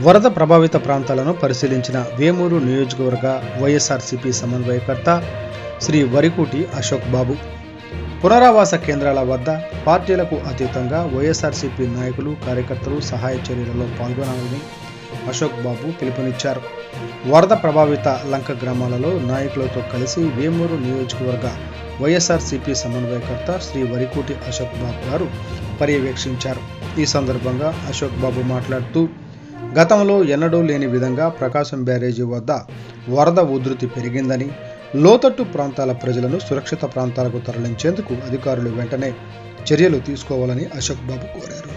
వరద ప్రభావిత ప్రాంతాలను పరిశీలించిన వేమూరు నియోజకవర్గ వైఎస్ఆర్సీపీ సమన్వయకర్త శ్రీ వరికుటి అశోక్ బాబు పునరావాస కేంద్రాల వద్ద పార్టీలకు అతీతంగా వైఎస్ఆర్సీపీ నాయకులు కార్యకర్తలు సహాయ చర్యలలో పాల్గొనాలని అశోక్ బాబు పిలుపునిచ్చారు. వరద ప్రభావిత లంక గ్రామాలలో నాయకులతో కలిసి వేమూరు నియోజకవర్గ వైఎస్ఆర్సీపీ సమన్వయకర్త శ్రీ వరికుటి అశోక్ బాబు గారు పర్యవేక్షించారు. ఈ సందర్భంగా అశోక్ బాబు మాట్లాడుతూ గతంలో ఎన్నడూ లేని విధంగా ప్రకాశం బ్యారేజీ వద్ద వరద ఉధృతి పెరిగిందని, లోతట్టు ప్రాంతాల ప్రజలను సురక్షిత ప్రాంతాలకు తరలించేందుకు అధికారులు వెంటనే చర్యలు తీసుకోవాలని అశోక్ బాబు కోరారు.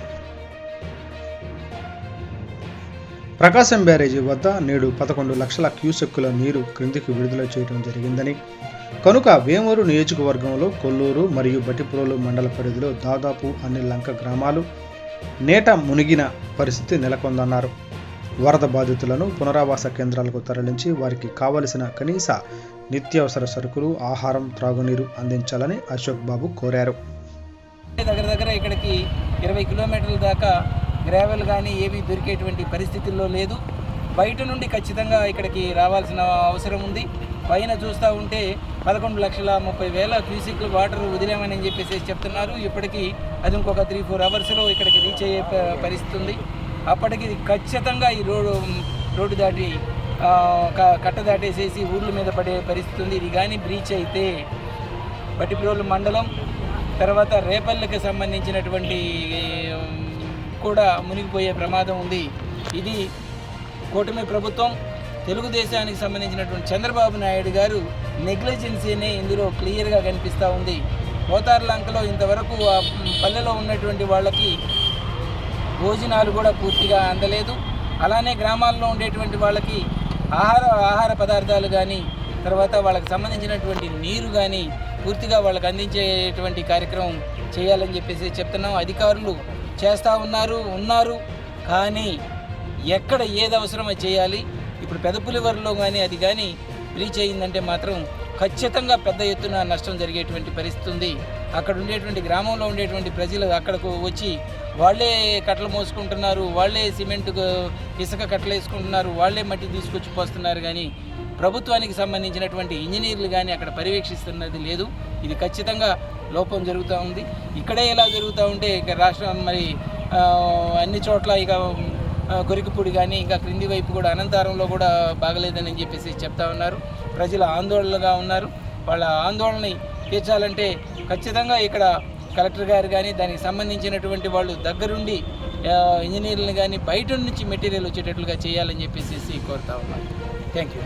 ప్రకాశం బ్యారేజీ వద్ద నేడు 11 లక్షల క్యూసెక్కుల నీరు క్రిందికి విడుదల చేయడం జరిగిందని, కనుక వేమూరు నియోజకవర్గంలో కొల్లూరు మరియు బట్టిప్రోలు మండల పరిధిలో దాదాపు అన్ని లంక గ్రామాలు నేట మునిగిన పరిస్థితి నెలకొందన్నారు. వరద బాధితులను పునరావాస కేంద్రాలకు తరలించి వారికి కావలసిన కనీస నిత్యావసర సరుకులు, ఆహారం, త్రాగునీరు అందించాలని అశోక్ బాబు కోరారు. దగ్గర ఇక్కడికి 20 కిలోమీటర్ల దాకా గ్రావెల్ కానీ ఏమీ దొరికేటువంటి పరిస్థితుల్లో లేదు. బయట నుండి ఖచ్చితంగా ఇక్కడికి రావాల్సిన అవసరం ఉంది. పైన చూస్తూ ఉంటే 11,30,000 క్యూసిక్లు వాటర్ వదిలేమని చెప్పేసి చెప్తున్నారు. ఇప్పటికీ అది ఇంకొక 3-4 అవర్స్లో ఇక్కడికి రీచ్ అయ్యే పరిస్థితి ఉంది. అప్పటికి ఖచ్చితంగా ఈ రోడ్డు దాటి కట్ట దాటేసేసి ఊర్ల మీద పడే పరిస్థితి ఉంది. ఇది కానీ బ్రీచ్ అయితే బట్టిప్రోలు మండలం తర్వాత రేపల్లెకి సంబంధించినటువంటి కూడా మునిగిపోయే ప్రమాదం ఉంది. ఇది కూటమి ప్రభుత్వం, తెలుగుదేశానికి సంబంధించినటువంటి చంద్రబాబు నాయుడు గారు నెగ్లిజెన్సీనే ఇందులో క్లియర్గా కనిపిస్తూ ఉంది. పోతార్లంకలో ఇంతవరకు ఆ పల్లెలో ఉన్నటువంటి వాళ్ళకి భోజనాలు కూడా పూర్తిగా అందలేదు. అలానే గ్రామాల్లో ఉండేటువంటి వాళ్ళకి ఆహార పదార్థాలు కానీ తర్వాత వాళ్ళకి సంబంధించినటువంటి నీరు కానీ పూర్తిగా వాళ్ళకి అందించేటువంటి కార్యక్రమం చేయాలని చెప్పేసి చెప్తున్నాం. అధికారులు చేస్తూ ఉన్నారు కానీ ఎక్కడ ఏది అవసరమో చేయాలి. ఇప్పుడు పెదపులివరిలో కానీ అది కానీ రీచ్ అయ్యిందంటే మాత్రం ఖచ్చితంగా పెద్ద ఎత్తున నష్టం జరిగేటువంటి పరిస్థితి ఉంది. అక్కడ ఉండేటువంటి గ్రామంలో ఉండేటువంటి ప్రజలు అక్కడకు వచ్చి వాళ్ళే కట్టలు మోసుకుంటున్నారు, వాళ్ళే సిమెంట్ ఇసుక కట్టలు వేసుకుంటున్నారు, వాళ్ళే మట్టి తీసుకొచ్చి పోస్తున్నారు. కానీ ప్రభుత్వానికి సంబంధించినటువంటి ఇంజనీర్లు కానీ అక్కడ పర్యవేక్షిస్తున్నది లేదు. ఇది ఖచ్చితంగా లోపం జరుగుతూ ఉంది. ఇక్కడే ఇలా జరుగుతూ ఉంటే ఇక రాష్ట్రం మరి అన్ని చోట్ల ఇక గొరికపూడి కానీ ఇంకా క్రింది వైపు కూడా అనంతారంలో కూడా బాగలేదని చెప్పేసి చెప్తా ఉన్నారు. ప్రజలు ఆందోళనగా ఉన్నారు. వాళ్ళ ఆందోళనని తీర్చాలంటే ఖచ్చితంగా ఇక్కడ కలెక్టర్ గారు కానీ దానికి సంబంధించినటువంటి వాళ్ళు దగ్గరుండి ఇంజనీర్లను కానీ బయట నుంచి మెటీరియల్ వచ్చేటట్లుగా చేయాలని చెప్పేసి కోరుతా ఉన్నారు. Thank you.